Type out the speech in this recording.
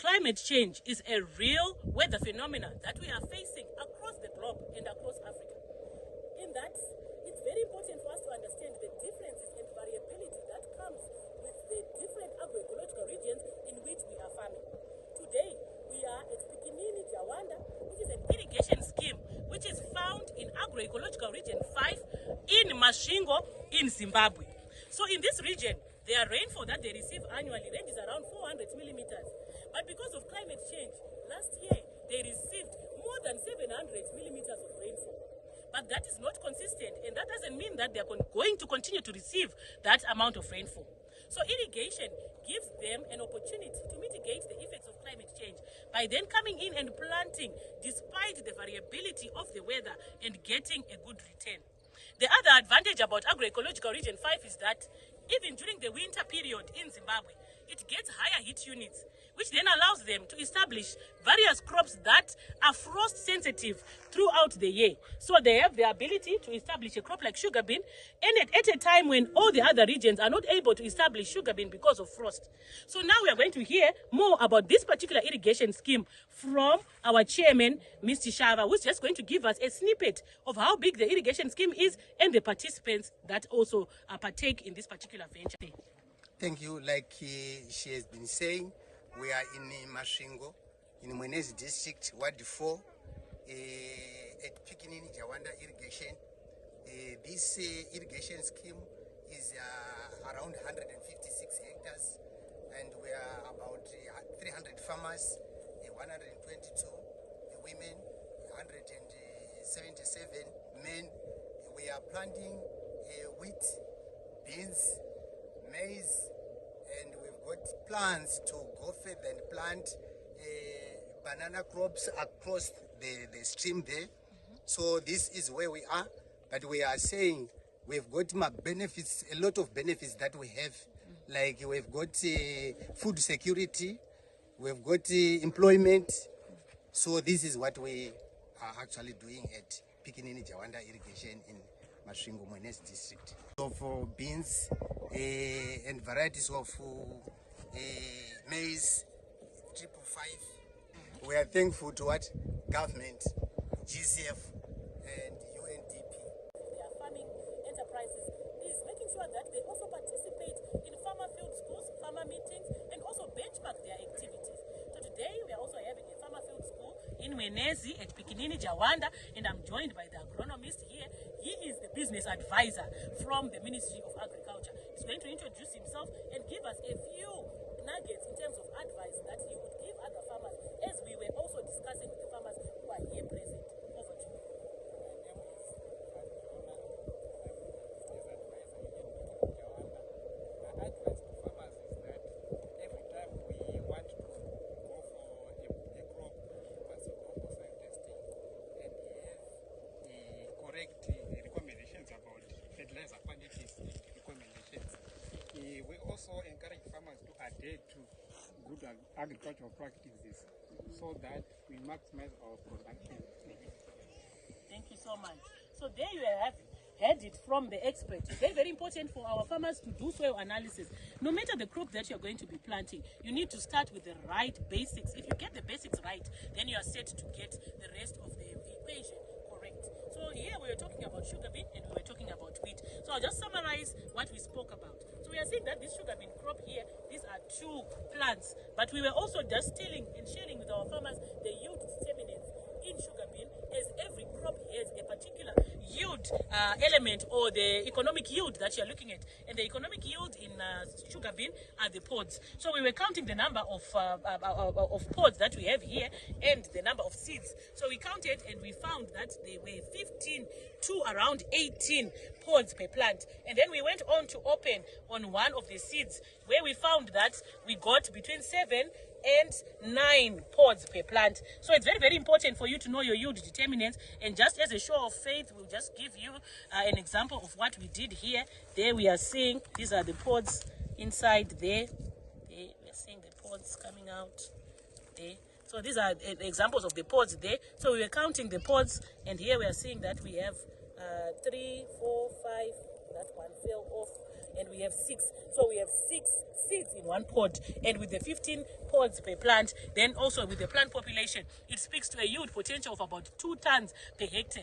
climate change is a real weather phenomenon that we are facing across the globe and across Africa. In that, it's very important for us to understand the differences and variability that comes with the different agroecological regions in which we are farming. Today, we are at Pikinini Jawanda, which is an irrigation scheme which is found in agroecological region 5 in Masvingo in Zimbabwe. So in this region, their rainfall that they receive annually ranges around 400 millimeters. But because of climate change, last year they received more than 700 millimeters of rainfall. But that is not consistent, and that doesn't mean that they are going to continue to receive that amount of rainfall. So irrigation gives them an opportunity to mitigate the effects of climate change by then coming in and planting despite the variability of the weather and getting a good return. The other advantage about agroecological region 5 is that even during the winter period in Zimbabwe, it gets higher heat units, which then allows them to establish various crops that are frost sensitive throughout the year. So they have the ability to establish a crop like sugar bean, and at a time when all the other regions are not able to establish sugar bean because of frost. So now we are going to hear more about this particular irrigation scheme from our chairman, Mr. Shava, who's just going to give us a snippet of how big the irrigation scheme is and the participants that also partake in this particular venture. Thank you. Like she has been saying, we are in Masvingo, in Mwenezi district, Ward 4, at Pikinini Jawanda irrigation. This irrigation scheme is around 156 hectares, and we are about 300 farmers, 122 women, 177 men. We are planting wheat, beans, maize, and we've got plans to go further and plant banana crops across the stream there. So this is where we are, but we are saying we've got benefits, a lot of benefits that we have. Like we've got food security, we've got employment. So this is what we are actually doing at Pikinini Jawanda irrigation in Masvingo, Mwenezi district. So for beans and varieties of maize, 555. We are thankful to what government, GCF and UNDP. Their farming enterprises is making sure that they also participate in farmer field schools, farmer meetings, and also benchmark their activities. So today we are also having a farmer field school in Mwenezi at Pikinini Jawanda, and I'm joined by the agronomist here. He is the business advisor from the Ministry of Agriculture. He's going to introduce himself and give us a few nuggets in terms of advice that he would give other farmers, as we were also discussing with the farmers who are here present. Over to you. My advice to farmers is that every time we want to go for a crop, we must go for soil testing and have the correct recommendations about fertilizer quantities recommendations. We also encourage farmers to adhere to good agricultural practices so that we maximize our production. Thank you so much. So there you have heard it from the expert. It's very, very important for our farmers to do soil analysis. No matter the crop that you're going to be planting, you need to start with the right basics. If you get the basics right, then you are set to get the rest of the equation correct. So here we were talking about sugar beet and we were talking about wheat. So I'll just summarize what we spoke about. So we are saying that this sugar bean crop here, these are 2 plants, but we were also just telling and sharing with our farmers the yield determinants in sugar bean, as every crop has a particular yield element or the economic yield that you're looking at. And the economic yield in sugar bean are the pods. So we were counting the number of pods that we have here and the number of seeds. So we counted and we found that there were 15 to around 18 pods per plant. And then we went on to open on one of the seeds where we found that we got between 7 and 9 pods per plant. So it's very, very important for you to know your yield determinants. And just as a show of faith, we'll just give you an example of what we did here. There we are seeing, these are the pods inside there. We are seeing the pods coming out there. So these are examples of the pods there. So we were counting the pods, and here we are seeing that we have 3, 4, 5, that one fell off. and we have 6. So we have 6 seeds in one pod, and with the 15 pods per plant, then also with the plant population, it speaks to a yield potential of about 2 tons per hectare.